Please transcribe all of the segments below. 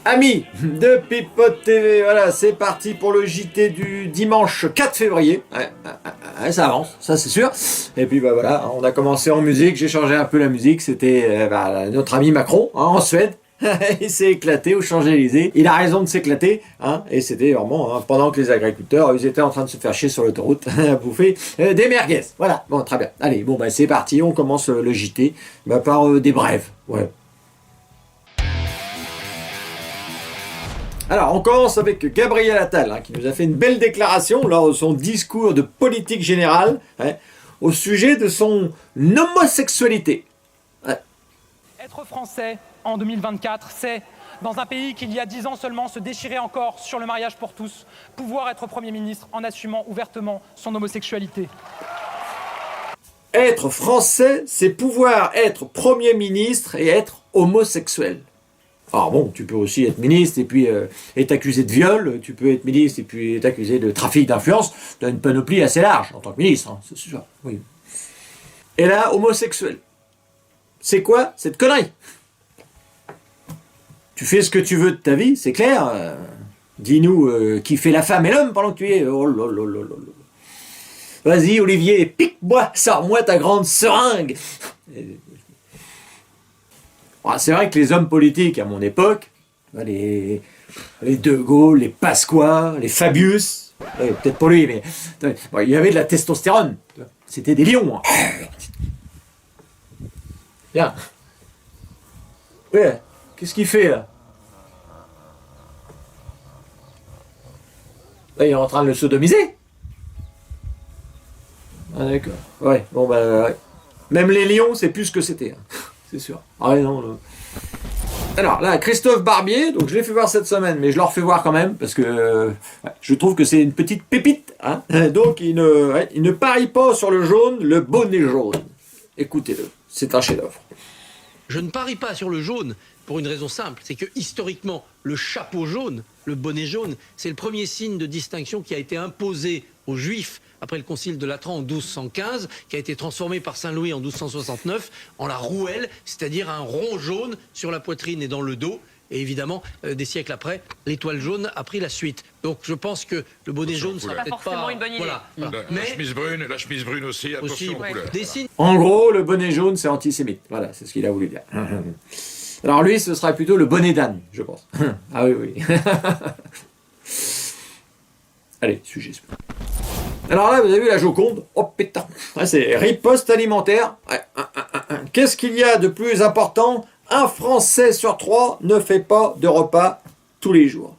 Amis de Pipote TV, voilà, c'est parti pour le JT du dimanche 4 février. Ouais, ça avance, ça c'est sûr. Et puis bah voilà, on a commencé en musique, j'ai changé un peu la musique, c'était notre ami Macron, hein, en Suède. Il s'est éclaté aux Champs-Élysées. Il a raison de s'éclater, hein, et c'était vraiment pendant que les agriculteurs, ils étaient en train de se faire chier sur l'autoroute à bouffer des merguez. Voilà, bon, très bien. Allez, bon, bah c'est parti, on commence le JT par des brèves. Ouais. Alors, on commence avec Gabriel Attal, hein, qui nous a fait une belle déclaration lors de son discours de politique générale, hein, au sujet de son homosexualité. Ouais. Être français en 2024, c'est, dans un pays qui il y a 10 ans seulement se déchirait encore sur le mariage pour tous, pouvoir être Premier ministre en assumant ouvertement son homosexualité. Être français, c'est pouvoir être Premier ministre et être homosexuel. Alors bon, tu peux aussi être ministre et puis être accusé de viol, tu peux être ministre et puis être accusé de trafic d'influence, tu as une panoplie assez large en tant que ministre, hein, c'est sûr. Oui. Et là, homosexuel. C'est quoi cette connerie? Tu fais ce que tu veux de ta vie, c'est clair. Dis-nous qui fait la femme et l'homme pendant que tu y es. Oh là là là là. Vas-y Olivier, pique-moi, sors-moi ta grande seringue. C'est vrai que les hommes politiques à mon époque, les De Gaulle, les Pasqua, les Fabius, peut-être pas lui, mais bon, il y avait de la testostérone. C'était des lions. Hein. Bien. Ouais, qu'est-ce qu'il fait là? Là, il est en train de le sodomiser. Ah d'accord. Ouais, bon bah ouais. Même les lions, c'est plus ce que c'était. Hein. C'est sûr. Ah ouais, non, non. Alors là, Christophe Barbier, donc je l'ai fait voir cette semaine, mais je le refais voir quand même, parce que je trouve que c'est une petite pépite. Hein. Donc il ne parie pas sur le jaune, le bonnet jaune. Écoutez-le, c'est un chef-d'œuvre. Je ne parie pas sur le jaune pour une raison simple, c'est que historiquement, le chapeau jaune, le bonnet jaune, c'est le premier signe de distinction qui a été imposé aux Juifs après le concile de Latran en 1215, qui a été transformé par Saint Louis en 1269 en la rouelle, c'est-à-dire un rond jaune sur la poitrine et dans le dos. Et évidemment, des siècles après, l'étoile jaune a pris la suite. Donc je pense que le bonnet jaune sera peut-être pas une bonne idée. Voilà. Mais la chemise brune aussi, attention aux couleurs. Des signes. En gros, le bonnet jaune, c'est antisémite. Voilà, c'est ce qu'il a voulu dire. Alors lui, ce sera plutôt le bonnet d'âne, je pense. Ah oui, oui. Allez, sujet. Alors là, vous avez vu la Joconde. Oh putain, c'est riposte alimentaire. Qu'est-ce qu'il y a de plus important? Un Français sur 3 ne fait pas de repas tous les jours.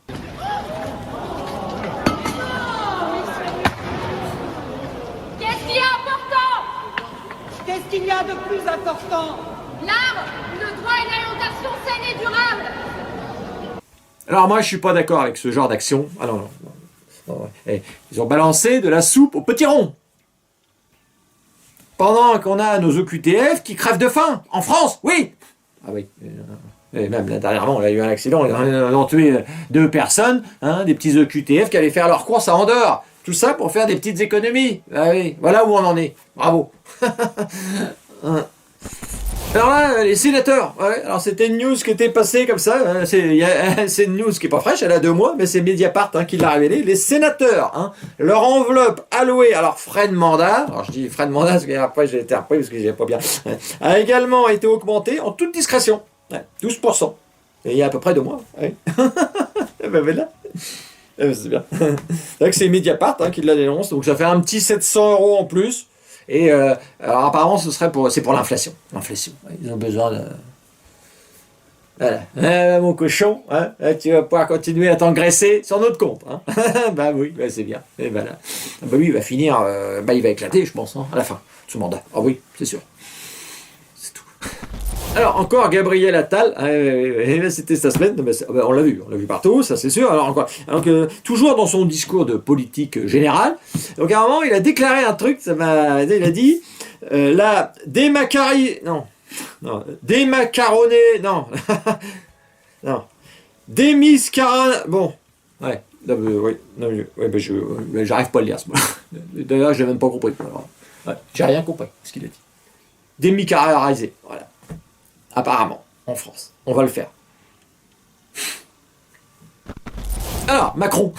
Qu'est-ce qui est important? Qu'est-ce qu'il y a de plus important? L'art, le droit et l'alimentation saine et durable. Alors moi, je suis pas d'accord avec ce genre d'action. Ah non, non. Ils ont balancé de la soupe aux petits ronds. Pendant qu'on a nos OQTF qui crèvent de faim. En France, oui. Ah oui. Et même là, dernièrement, on a eu un accident. Ils ont tué 2 personnes, hein, des petits OQTF qui allaient faire leurs courses à Andorre. Tout ça pour faire des petites économies. Ah oui, voilà où on en est. Bravo. Alors là, les sénateurs, ouais, alors c'était une news qui était passée comme ça, c'est une news qui n'est pas fraîche, elle a 2 mois, mais c'est Mediapart qui l'a révélé. Les sénateurs, hein, leur enveloppe allouée à leurs frais de mandat, alors je dis frais de mandat parce qu'après j'ai été repris parce que j'ai pas bien, a également été augmentée en toute discrétion, 12%. Et il y a à peu près 2 mois. Ouais. Ben voilà. C'est bien. C'est vrai que c'est Mediapart qui la dénonce, donc ça fait un petit 700 € en plus. Et alors apparemment c'est pour l'inflation. L'inflation, ils ont besoin de... Voilà. Mon cochon, hein, tu vas pouvoir continuer à t'engraisser sur notre compte. Hein. Bah oui, bah c'est bien. Et voilà. Bah lui, il va finir, il va éclater, je pense, hein, à la fin de ce mandat. Ah oui, c'est sûr. C'est tout. Alors encore Gabriel Attal, c'était cette semaine, on l'a vu partout, ça c'est sûr. Alors encore, toujours dans son discours de politique générale, donc à un moment il a déclaré un truc, il a dit la démacaronée, non, démiscaron, bon, ouais, j'arrive pas à le lire ce mot. D'ailleurs, je n'ai même pas compris. J'ai rien compris ce qu'il a dit. Démilitarisé, voilà. Apparemment, en France. On va le faire. Alors, Macron,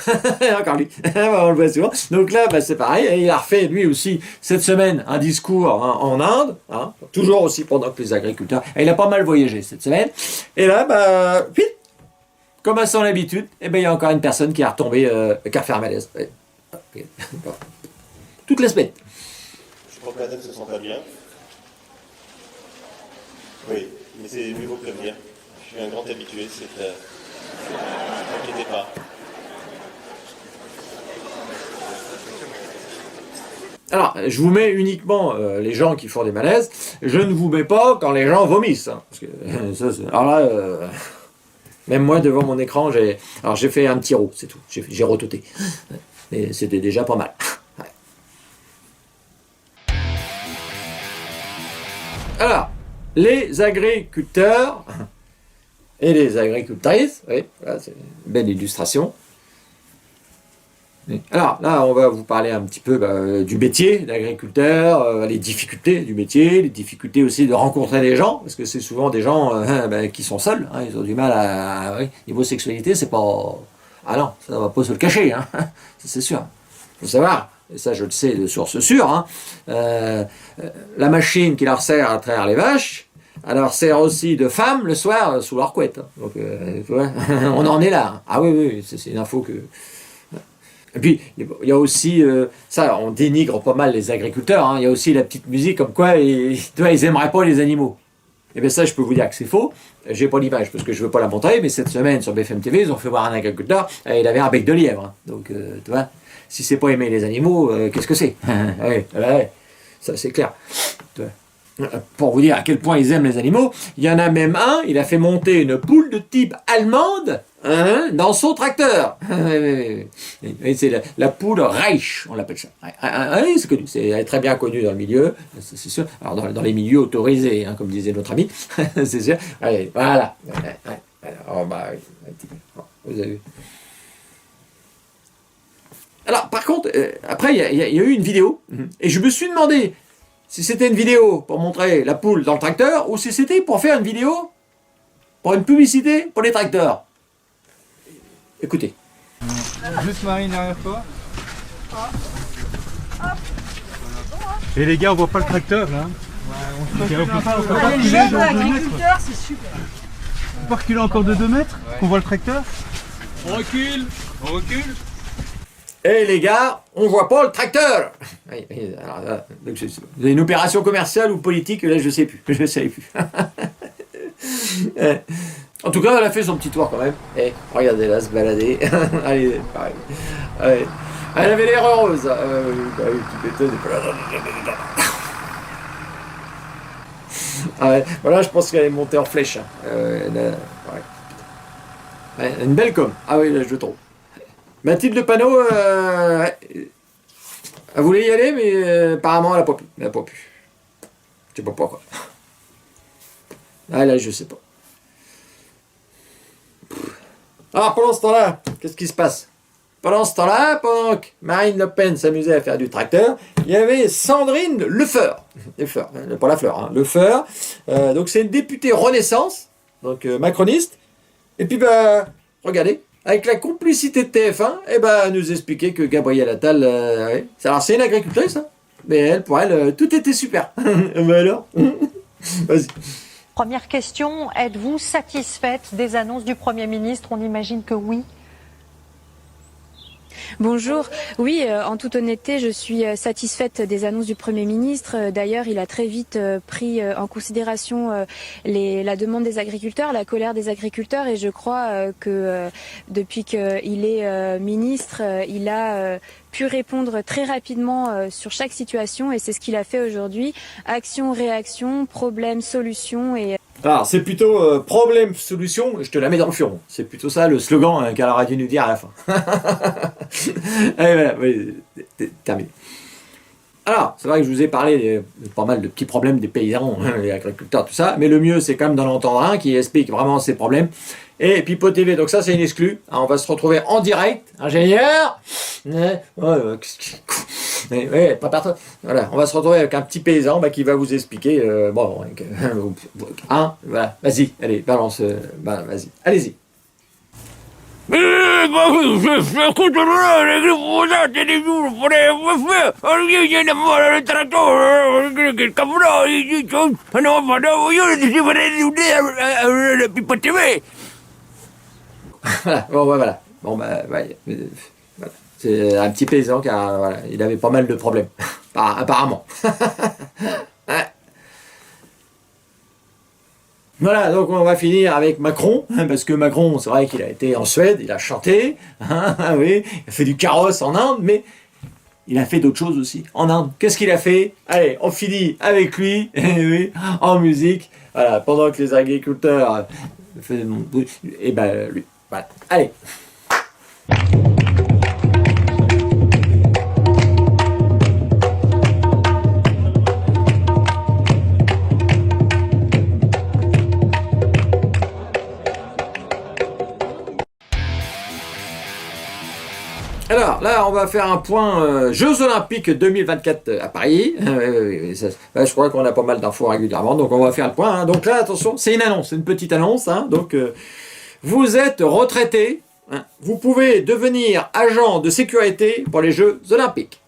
encore lui, on le voit souvent. Donc là, bah, c'est pareil, et il a refait lui aussi cette semaine un discours en Inde, hein, toujours aussi pendant que les agriculteurs. Et il a pas mal voyagé cette semaine. Et là, bah, vite, comme à son habitude, eh ben, il y a encore une personne qui a retombé, qui a fait un malaise. Ouais. Toutes les semaines. Je crois que madame se sent pas bien. Oui, mais c'est mieux vaut prévenir. Je suis un grand habitué, c'est... Ne t'inquiétez pas. Alors, je vous mets uniquement les gens qui font des malaises. Je ne vous mets pas quand les gens vomissent. Hein, parce que, alors là, même moi, devant mon écran, j'ai fait un petit rot, c'est tout. J'ai rototé. Mais c'était déjà pas mal. Ouais. Alors, les agriculteurs et les agricultrices, oui, voilà, c'est une belle illustration. Alors là, on va vous parler un petit peu du métier d'agriculteur, les difficultés du métier, les difficultés aussi de rencontrer des gens, parce que c'est souvent des gens qui sont seuls, hein, ils ont du mal oui, niveau sexualité, c'est pas... Ah non, ça va pas se le cacher, hein, ça c'est sûr. Il faut savoir, et ça je le sais de source sûre, hein, la machine qui leur sert à traire les vaches, elle leur sert aussi de femmes le soir sous leur couette. Hein. Donc, tu vois, on en est là. Hein. Ah oui, c'est une info que... Et puis, il y a aussi, ça, on dénigre pas mal les agriculteurs, hein, il y a aussi la petite musique comme quoi, tu vois, ils aimeraient pas les animaux. Et bien ça, je peux vous dire que c'est faux. J'ai pas l'image parce que je veux pas la montrer, mais cette semaine, sur BFM TV, ils ont fait voir un agriculteur, il avait un bec de lièvre. Hein. Donc, tu vois, si c'est pas aimer les animaux, qu'est-ce que c'est? Ouais, ça c'est clair. Tu vois. Pour vous dire à quel point ils aiment les animaux, il y en a même un, il a fait monter une poule de type allemande dans son tracteur. C'est la poule Reich, on l'appelle ça. Oui, c'est connu, c'est très bien connu dans le milieu, c'est sûr. Alors dans les milieux autorisés, hein, comme disait notre ami, c'est sûr. Allez, voilà. Alors, vous avez vu. Alors, par contre, après, il y a eu une vidéo, et je me suis demandé si c'était une vidéo pour montrer la poule dans le tracteur, ou si c'était pour faire une vidéo pour une publicité pour les tracteurs. Écoutez. Juste Marine derrière toi. Et les gars, on voit pas le tracteur là. Ouais, on se jeune agriculteur, c'est super. Faut pas reculer encore de 2 mètres, qu'on voit le tracteur. On recule. Et les gars, on voit pas le tracteur. Alors, là, donc, c'est une opération commerciale ou politique, là je sais plus. Je ne savais plus. En tout cas, elle a fait son petit tour quand même. Et regardez-la se balader. Allez, pareil. Allez. Elle avait l'air heureuse. Voilà, je pense qu'elle est montée en flèche. Une belle com. Ah oui, là je le trouve. Mathilde de Panot, elle voulait y aller, mais apparemment elle n'a pas pu. Je sais pas pourquoi. Ah là, je sais pas. Alors pendant ce temps-là, qu'est-ce qui se passe? Pendant ce temps-là, pendant que Marine Le Pen s'amusait à faire du tracteur, il y avait Sandrine Lefeur. Lefeur, pas la fleur, hein, Lefeur. Donc c'est une députée Renaissance, donc macroniste. Et puis regardez. Avec la complicité de TF1, elle nous expliquait que Gabriel Attal, alors c'est une agricultrice, hein, mais elle, pour elle, tout était super. Mais alors, vas-y. Première question, êtes-vous satisfaite des annonces du Premier ministre? On imagine que oui. Bonjour. Oui, en toute honnêteté, je suis satisfaite des annonces du Premier ministre. D'ailleurs, il a très vite pris en considération la demande des agriculteurs, la colère des agriculteurs, et je crois que depuis qu'il est ministre, il a pu répondre très rapidement sur chaque situation, et c'est ce qu'il a fait aujourd'hui. Action, réaction, problème, solution. Alors, c'est plutôt problème-solution, je te la mets dans le fion. C'est plutôt ça le slogan qu'elle aurait dû nous dire à la fin. Allez, voilà, oui, terminé. Alors, c'est vrai que je vous ai parlé de pas mal de petits problèmes des paysans, les agriculteurs, tout ça, mais le mieux, c'est quand même d'en entendre un qui explique vraiment ces problèmes. Et Pipo TV, donc ça, c'est une exclue. Alors, on va se retrouver en direct. Ingénieur pas partout. Voilà, on va se retrouver avec un petit paysan qui va vous expliquer. Voilà, vas-y, allez, balance, vas-y, allez-y. Voilà, bon, ouais, voilà. Bon, bah, ouais, voilà. C'est un petit paysan car voilà, il avait pas mal de problèmes, apparemment. Ouais. Voilà, donc on va finir avec Macron, parce que Macron, c'est vrai qu'il a été en Suède, il a chanté, oui, il a fait du carrosse en Inde, mais il a fait d'autres choses aussi en Inde. Qu'est-ce qu'il a fait? Allez, on finit avec lui, oui, en musique, voilà, pendant que les agriculteurs faisaient mon bruit, et ben lui, voilà, allez. Alors là, on va faire un point Jeux Olympiques 2024 à Paris. Je crois qu'on a pas mal d'infos régulièrement, donc on va faire le point. Hein. Donc là, attention, c'est une annonce, c'est une petite annonce. Hein. Donc, vous êtes retraité, hein. Vous pouvez devenir agent de sécurité pour les Jeux Olympiques.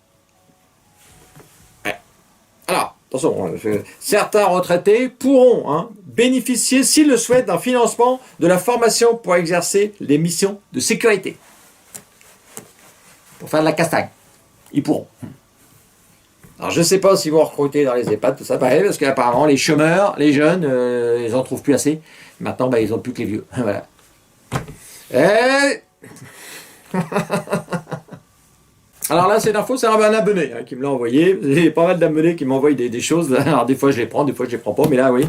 Ouais. Alors, attention, certains retraités pourront bénéficier, s'ils le souhaitent, d'un financement de la formation pour exercer les missions de sécurité. Pour faire de la castagne. Ils pourront. Alors je ne sais pas s'ils vont recruter dans les EHPAD, tout ça, pareil, parce qu'apparemment les chômeurs, les jeunes, ils n'en trouvent plus assez. Maintenant, bah, ils n'ont plus que les vieux. Voilà. Et... Alors là, c'est l'info, c'est un abonné qui me l'a envoyé. Il y a pas mal d'abonnés qui m'envoient des choses. Alors des fois je les prends, des fois je les prends pas, mais là oui.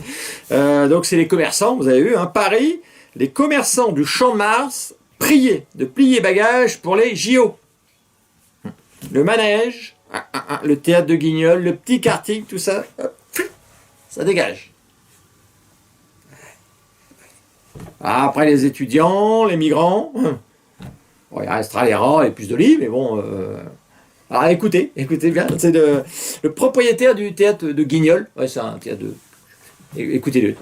Donc c'est les commerçants, vous avez vu, Paris, les commerçants du Champ de Mars, priés de plier bagages pour les JO. Le manège, le théâtre de Guignol, le petit karting, tout ça, ça dégage. Après les étudiants, les migrants, bon, il restera les rats et plus d'olives, mais bon... Alors écoutez bien, c'est le propriétaire du théâtre de Guignol, ouais, c'est un théâtre de... Écoutez-le.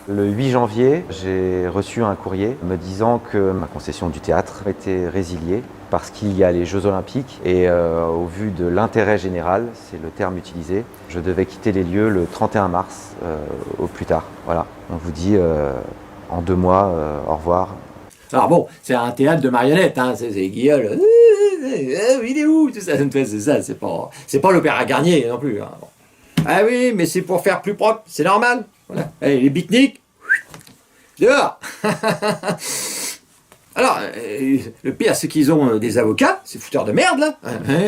Le 8 janvier, j'ai reçu un courrier me disant que ma concession du théâtre était résiliée parce qu'il y a les Jeux Olympiques et au vu de l'intérêt général, c'est le terme utilisé, je devais quitter les lieux le 31 mars au plus tard. Voilà, on vous dit en 2 mois, au revoir. Alors bon, c'est un théâtre de marionnettes, c'est Guignol. Il est où tout ça, c'est ça, c'est pas l'Opéra Garnier non plus. Hein. Bon. Ah oui, mais c'est pour faire plus propre, c'est normal. Voilà. Allez, les pique-niques, dehors. Alors, le pire, c'est qu'ils ont des avocats, ces fouteurs de merde, là.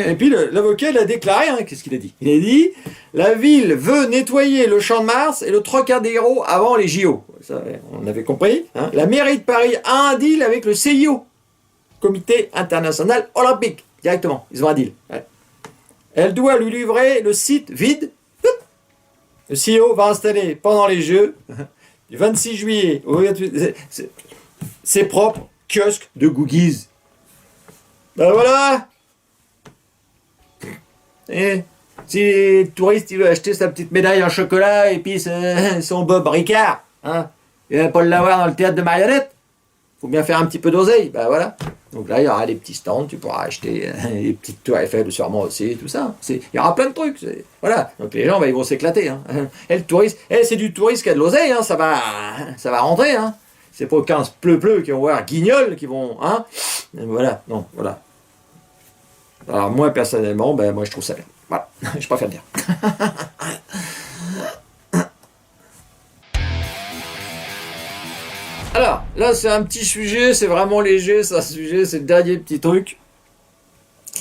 Et puis, l'avocat, il a déclaré, qu'est-ce qu'il a dit? Il a dit, la ville veut nettoyer le Champ de Mars et le Trocadéro avant les JO. Ça, on avait compris. La mairie de Paris a un deal avec le CIO, Comité International Olympique, directement. Ils ont un deal. Ouais. Elle doit lui livrer le site vide. Le CIO va installer pendant les Jeux, du 26 juillet au 28... C'est propre, kiosque de Googies. Ben voilà. Et si les touristes, il veut acheter sa petite médaille en chocolat et puis son Bob Ricard, il va pas l'avoir dans le théâtre de marionnettes. Faut bien faire un petit peu d'oseille, ben voilà. Donc là, il y aura des petits stands, tu pourras acheter des petites tours Eiffel sûrement aussi, tout ça. Il y aura plein de trucs. Voilà. Donc les gens, ils vont s'éclater. Et le touriste, c'est du touriste qui a de l'oseille, ça va rentrer. C'est pas 15 pleu qui vont voir Guignol, qui vont... Voilà, non, voilà. Alors moi, personnellement, moi je trouve ça bien. Voilà, je préfère le dire. Alors, là c'est un petit sujet, c'est vraiment léger, c'est un sujet, c'est le dernier petit truc.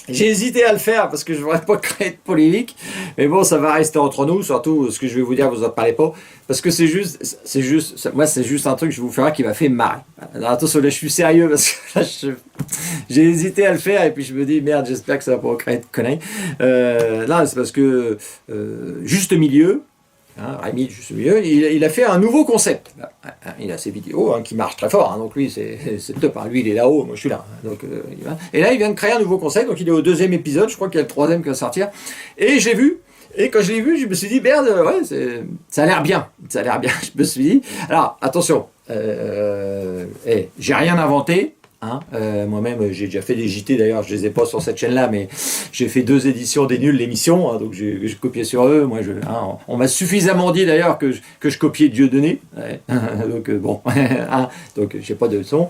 J'ai hésité à le faire parce que je ne voudrais pas créer de polémique, mais bon, ça va rester entre nous, surtout ce que je vais vous dire, vous en parlez pas, parce que c'est juste, moi c'est juste un truc que je vais vous faire qui m'a fait marrer. Alors attention, là je suis sérieux parce que là j'ai hésité à le faire et puis je me dis merde, j'espère que ça va pas créer de conneries. Là c'est parce que Juste Milieu, Rémi Juste Milieu, il a fait un nouveau concept. Il a ses vidéos qui marchent très fort, donc lui c'est le top. Lui il est là-haut, moi je suis là. Donc, et là il vient de créer un nouveau concept, donc il est au 2e épisode, je crois qu'il y a le 3e qui va sortir. Et j'ai vu, et quand je l'ai vu, je me suis dit merde, ouais, ça a l'air bien. Je me suis dit, alors attention, j'ai rien inventé, Hein. Moi-même, j'ai déjà fait des JT, d'ailleurs, je les ai pas sur cette chaîne-là, mais j'ai fait 2 éditions des Nuls, l'émission, hein, donc j'ai copié sur eux. Moi, on m'a suffisamment dit d'ailleurs que je copiais Dieudonné. Ouais. Donc bon, hein, donc j'ai pas de son.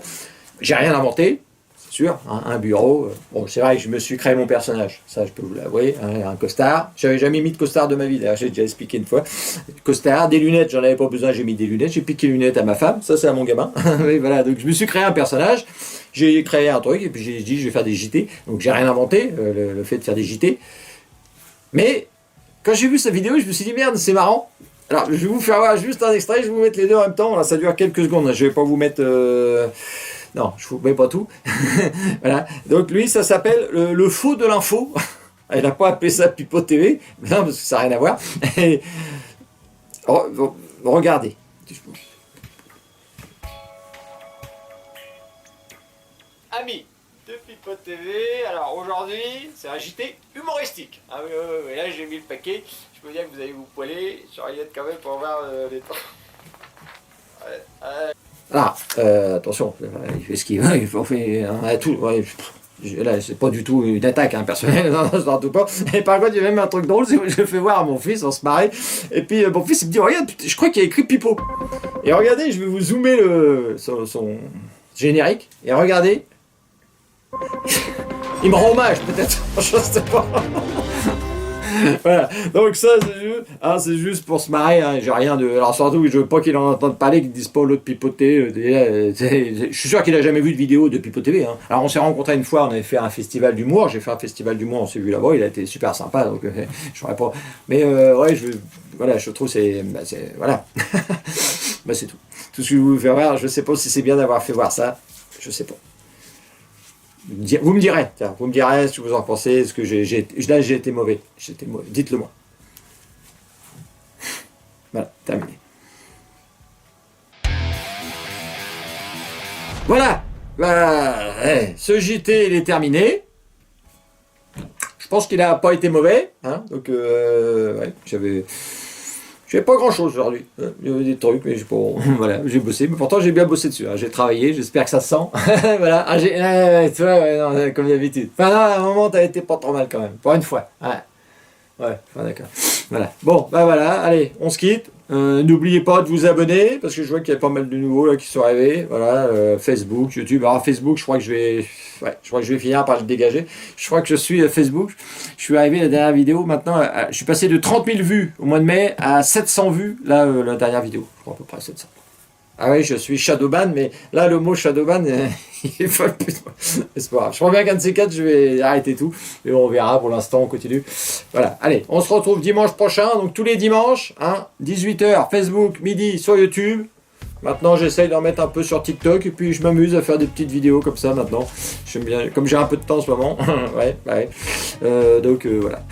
J'ai rien inventé. Sûr, hein, un bureau. Bon, c'est vrai que je me suis créé mon personnage, ça je peux vous l'avouer, hein, un costard. J'avais jamais mis de costard de ma vie, d'ailleurs, j'ai déjà expliqué une fois. Costard, des lunettes, j'en avais pas besoin, j'ai mis des lunettes, j'ai piqué les lunettes à ma femme, ça c'est à mon gamin. Oui, voilà, donc je me suis créé un personnage, j'ai créé un truc, et puis j'ai dit je vais faire des JT, donc j'ai rien inventé, le fait de faire des JT. Mais quand j'ai vu cette vidéo, je me suis dit merde, c'est marrant. Alors je vais vous faire voir juste un extrait, je vais vous mettre les deux en même temps, là ça dure quelques secondes, je vais pas vous mettre... Non, je vous mets pas tout. Voilà. Donc lui, ça s'appelle le faux de l'info. Il n'a pas appelé ça Pipo TV, non, parce que ça n'a rien à voir. Et... regardez. Amis de Pipo TV, alors aujourd'hui, c'est un JT humoristique. Ah oui, oui, là j'ai mis le paquet. Je peux dire que vous allez vous poiler sur Aliette quand même pour voir les temps. Ah, attention, il fait ce qu'il veut, il fait tout. Ouais, là, c'est pas du tout une attaque personnelle, non, tout pas. Et par contre, il y a même un truc drôle, c'est que je le fais voir à mon fils, on se marrait. Et puis mon fils il me dit, regarde, je crois qu'il y a écrit Pipo. Et regardez, je vais vous zoomer son générique. Et regardez, il me rend hommage peut-être, je sais pas. Voilà, donc ça c'est juste pour se marrer, hein. J'ai rien de... Alors surtout je veux pas qu'il en entende parler, qu'il dise pas l'autre pipoter, je suis sûr qu'il a jamais vu de vidéo de Pipo TV, hein. Alors on s'est rencontrés une fois, on avait fait un festival d'humour, j'ai fait un festival d'humour, on s'est vu là-bas, il a été super sympa, donc je saurais pas... Mais ouais, voilà, je trouve c'est... voilà, bah, c'est tout. Tout ce que je vous fais voir, je sais pas si c'est bien d'avoir fait voir ça, je sais pas. Vous me direz, tiens, vous me direz ce que vous en pensez, est-ce que là j'ai été mauvais, dites-le moi. Voilà, terminé. Voilà, ce JT il est terminé. Je pense qu'il n'a pas été mauvais, hein, donc ouais, j'avais pas grand chose aujourd'hui, il y avait des trucs, mais voilà, j'ai bossé, mais pourtant j'ai bien bossé dessus, hein. J'ai travaillé, j'espère que ça se sent, voilà, tu vois, ouais, non, comme d'habitude. Enfin non, à un moment t'as été pas trop mal quand même, pour une fois, ouais, enfin, d'accord, voilà, bon, bah voilà, allez, on se quitte, n'oubliez pas de vous abonner, parce que je vois qu'il y a pas mal de nouveaux là qui sont arrivés, voilà, Facebook, YouTube, alors Facebook, je crois que je vais finir par le dégager, je crois que je suis Facebook, je suis arrivé à la dernière vidéo, maintenant, je suis passé de 30 000 vues au mois de mai à 700 vues, là, la dernière vidéo, je crois à peu près 700. Ah oui, je suis shadowban, mais là, le mot shadowban, il est pas le plus. C'est pas grave. Je crois bien qu'un de ces 4, je vais arrêter tout. Et on verra, pour l'instant, on continue. Voilà, allez, on se retrouve dimanche prochain. Donc, tous les dimanches, hein, 18h, Facebook, midi, sur YouTube. Maintenant, j'essaye d'en mettre un peu sur TikTok. Et puis, je m'amuse à faire des petites vidéos comme ça, maintenant. J'aime bien, comme j'ai un peu de temps en ce moment. ouais. Donc, voilà.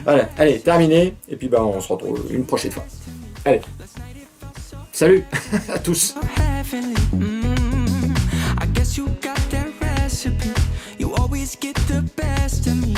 Voilà, allez, terminé. Et puis, on se retrouve une prochaine fois. Allez. Salut à tous. I guess you got that recipe. You always get the best of me.